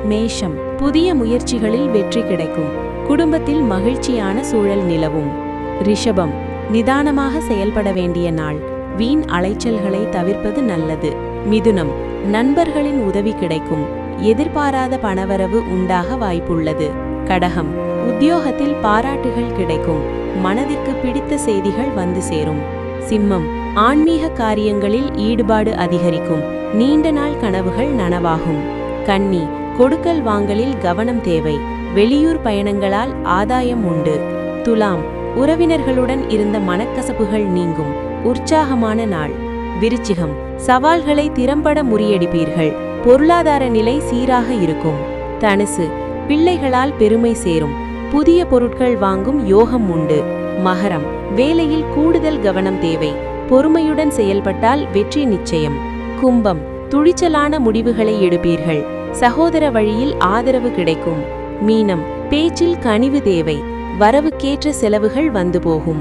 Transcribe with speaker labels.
Speaker 1: மேஷம், புதிய முயற்சிகளில் வெற்றி கிடைக்கும். குடும்பத்தில் மகிழ்ச்சியான சூழல் நிலவும். ரிஷபம், நிதானமாக செயல்பட வேண்டிய நாள். வீண் அலைச்சல்களை தவிர்ப்பது நல்லது. மிதுனம், நண்பர்களின் உதவி கிடைக்கும். எதிர்பாராத பணவரவு உண்டாக வாய்ப்புள்ளது. கடகம், உத்தியோகத்தில் பாராட்டுகள் கிடைக்கும். மனதிற்கு பிடித்த செய்திகள் வந்து சேரும். சிம்மம், ஆன்மீக காரியங்களில் ஈடுபாடு அதிகரிக்கும். நீண்ட நாள் கனவுகள் நனவாகும். கன்னி, கொடுக்கல் வாங்கலில் கவனம் தேவை. வெளியூர் பயணங்களால் ஆதாயம் உண்டு. துலாம், உறவினர்களுடன் இருந்த மனக்கசப்புகள் நீங்கும். உற்சாகமான நாள். விருச்சிகம், சவால்களை திறம்பட முறியடிப்பீர்கள். பொருளாதார நிலை சீராக இருக்கும். தனுசு, பிள்ளைகளால் பெருமை சேரும். புதிய பொருட்கள் வாங்கும் யோகம் உண்டு. மகரம், வேலையில் கூடுதல் கவனம் தேவை. பொறுமையுடன் செயல்பட்டால் வெற்றி நிச்சயம். கும்பம், துணிச்சலான முடிவுகளை எடுப்பீர்கள். சகோதர வழியில் ஆதரவு கிடைக்கும். மீனம், பேச்சில் கனிவு தேவை. வரவுக்கேற்ற செலவுகள் வந்து போகும்.